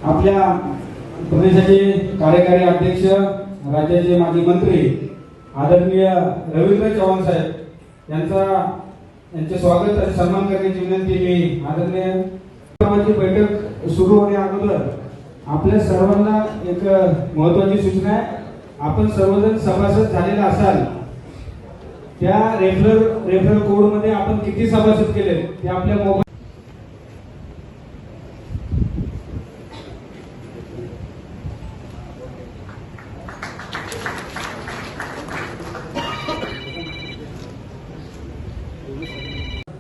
आपल्या प्रदेशाचे कार्यकारी अध्यक्ष, राज्याचे माजी मंत्री आदरणीय रवींद्र चव्हाण साहेब यांचे स्वागत आणि सन्मान करण्याची विनंती मी आदरणीय बैठक सुरू होण्या अगोदर आपल्या सर्वांना एक महत्त्वाची सूचना आहे. आपण सर्वजण सभासद झालेला असाल, त्या रेफरल कोड मध्ये आपण किती सभासद केले ते आपल्या मोबाईल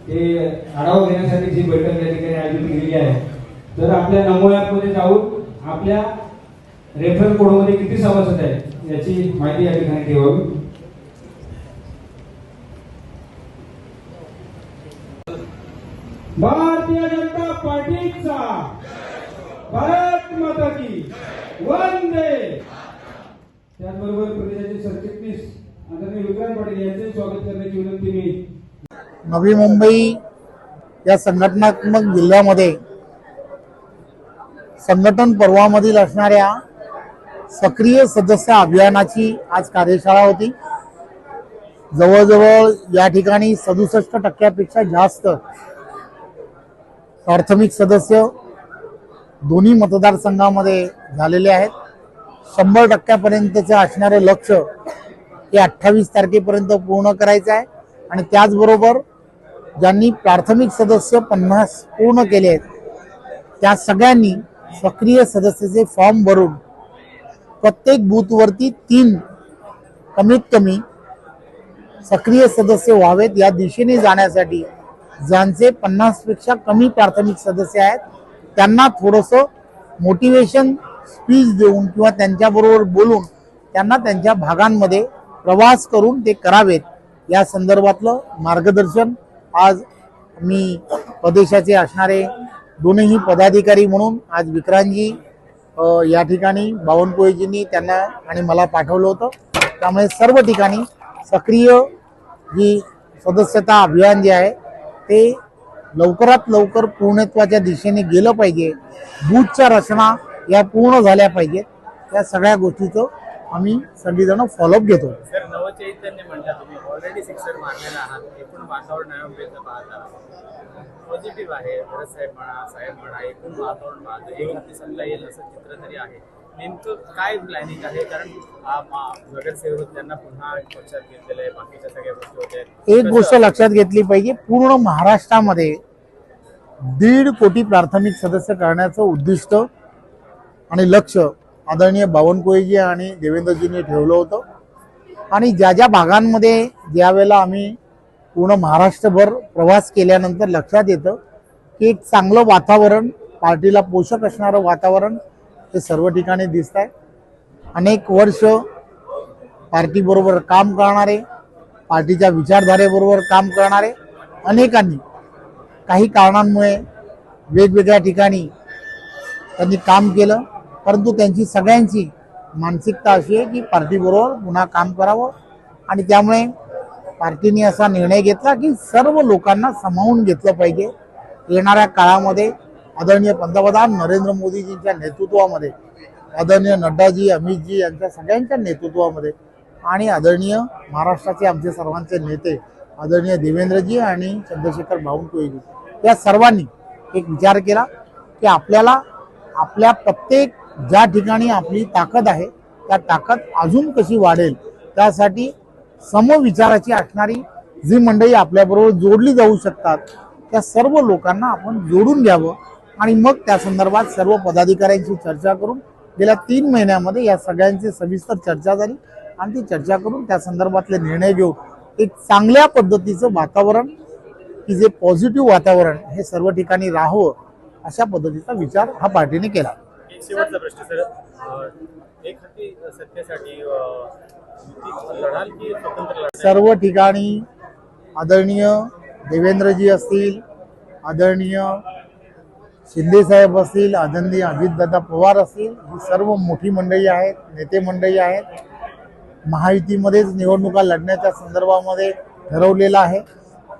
ते आढावा घेण्यासाठी जी बैठक या ठिकाणी आयोजित केलेली आहे. तर आपल्या नमो ॲप मध्ये जाऊन आपल्या रेफरल कोड मध्ये किती सभासद आहेत याची माहिती या ठिकाणी ठेवावी. भारतीय जनता पार्टीचा भारत माता की वंदे. त्याचबरोबर प्रदेशाचे सरचिटणीस आदरणीय विक्रांत पाटील यांचे स्वागत करण्याची विनंती मी. नवी मुंबई या संघटनात्मक जिल्ह्यामध्ये संघटन पर्वामधील असणाऱ्या सक्रिय सदस्य अभियानाची आज कार्यशाळा होती. जवळजवळ या ठिकाणी 67% जास्त प्राथमिक सदस्य दोन्ही मतदारसंघामध्ये झालेले आहेत. 100% असणारे लक्ष्य हे 28 तारखेपर्यंत पूर्ण करायचं आहे. आणि त्याचबरोबर ज्यांनी प्राथमिक सदस्य 50 पूर्ण केले आहेत त्या सगळ्यांनी सक्रिय सदस्याचे फॉर्म भरून प्रत्येक बूथवरती 3 कमीत कमी सक्रिय सदस्य व्हावेत या दिशेने जाण्यासाठी ज्यांचे 50 पेक्षा कमी प्राथमिक सदस्य आहेत त्यांना थोडंसं मोटिवेशन स्पीच देऊन किंवा त्यांच्याबरोबर बोलून त्यांना त्यांच्या भागांमध्ये प्रवास करून ते करावेत या संदर्भातलं मार्गदर्शन आज मी प्रदेशाचे असणारे दोन्ही पदाधिकारी म्हणून आज विक्रांतजी या ठिकाणी बावनकुळेजींनी त्यांना आणि मला पाठवलं होतं. त्यामुळे सर्व ठिकाणी सक्रिय जी सदस्यता अभियान जे आहे ते लवकरात लवकर पूर्णत्वाच्या दिशेने गेलं पाहिजे. बूथच्या रचना या पूर्ण झाल्या पाहिजेत. या सगळ्या गोष्टीचं आम्ही सगळीजण फॉलोअप घेतो. सर, नवचैतन्य म्हणता तुम्ही ऑलरेडी 6 मारलेला आहात. एकूण वातावरण नव्याचं पाहता पॉझिटिव्ह आहे. भरत साहेब म्हणा एकूण वातावरण पाहता 29 येईल असं चित्र तरी आहे. नेमकं काय प्लॅनिंग आहे? कारण नगरसेवक त्यांना पुन्हा पक्षात घेतलेलं आहे, बाकीच्या सगळ्या गोष्टी होत्या. एक गोष्ट लक्षात घेतली पाहिजे, पूर्ण महाराष्ट्रामध्ये 1.5 कोटी प्राथमिक सदस्य करण्याचं उद्दिष्ट आणि लक्ष आदरणीय बावनकुळेजी आणि देवेंद्रजींनी ठेवलं होतं. आणि ज्या ज्या भागांमध्ये ज्यावेळेला आम्ही पूर्ण महाराष्ट्रभर प्रवास केल्यानंतर लक्षात येतं की एक चांगलं वातावरण, पार्टीला पोषक असणारं वातावरण हे सर्व ठिकाणी दिसत आहे. अनेक वर्ष पार्टीबरोबर काम करणारे, पार्टीच्या विचारधारेबरोबर काम करणारे अनेकांनी काही कारणांमुळे वेगवेगळ्या ठिकाणी त्यांनी काम केलं. परंतु त्यांची सगळ्यांची मानसिकता अशी आहे की पार्टीबरोबर पुन्हा काम करावं. आणि त्यामुळे पार्टीने असा निर्णय घेतला की सर्व लोकांना सामावून घेतलं पाहिजे. येणाऱ्या काळामध्ये आदरणीय पंतप्रधान नरेंद्र मोदीजींच्या नेतृत्वामध्ये, आदरणीय नड्डाजी, अमितजी यांच्या सगळ्यांच्या नेतृत्वामध्ये आणि आदरणीय महाराष्ट्राचे आमचे सर्वांचे नेते आदरणीय देवेंद्रजी आणि चंद्रशेखर बावनकुळेजी या सर्वांनी एक विचार केला की आपल्याला आपल्या प्रत्येक ज्या ठिकाणी आपली ताकद आहे त्या ताकद अजून कशी वाढेल त्यासाठी समविचाराची असणारी जी मंडळी आपल्याबरोबर जोडली जाऊ शकतात त्या सर्व लोकांना आपण जोडून घ्यावं. आणि मग त्या संदर्भात सर्व पदाधिकाऱ्यांशी चर्चा करून गेल्या 3 महिन्यामध्ये या सगळ्यांची सविस्तर चर्चा झाली. आणि ती चर्चा करून त्या संदर्भातले निर्णय घेऊन एक चांगल्या पद्धतीचं वातावरण की जे पॉझिटिव्ह वातावरण हे सर्व ठिकाणी राहावं अशा पद्धतीचा विचार हा पार्टीने केला. एक शेवटचा प्रश्न सर, एक हाती सत्तेसाठी लढाल की स्वतंत्र लढाल? सर्व ठिकाणी आदरणीय देवेंद्रजी असतील, आदरणीय शिंदे साहेब असतील, आदरणीय अजितदादा पवार असतील, ही सर्व मोठी मंडळी आहेत, नेते मंडळी आहेत. महायुतीमध्येच निवडणुका लढण्याच्या संदर्भामध्ये ठरवलेलं आहे.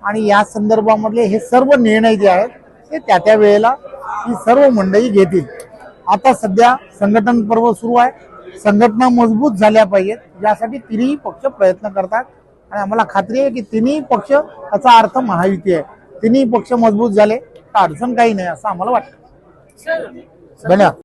आणि या संदर्भामधले हे सर्व निर्णय जे आहेत ते त्या वेळेला ही सर्व मंडळी घेतील. आता सध्या संघटन पर्व सुरू आहे, संघटना मजबूत झाल्या पाहिजेत यासाठी तिन्ही पक्ष प्रयत्न करतात आणि आम्हाला खात्री आहे की तिन्ही पक्ष, याचा अर्थ महायुती आहे, तिन्ही पक्ष मजबूत झाले तर अडचण काही नाही असं आम्हाला वाटतं. धन्यवाद.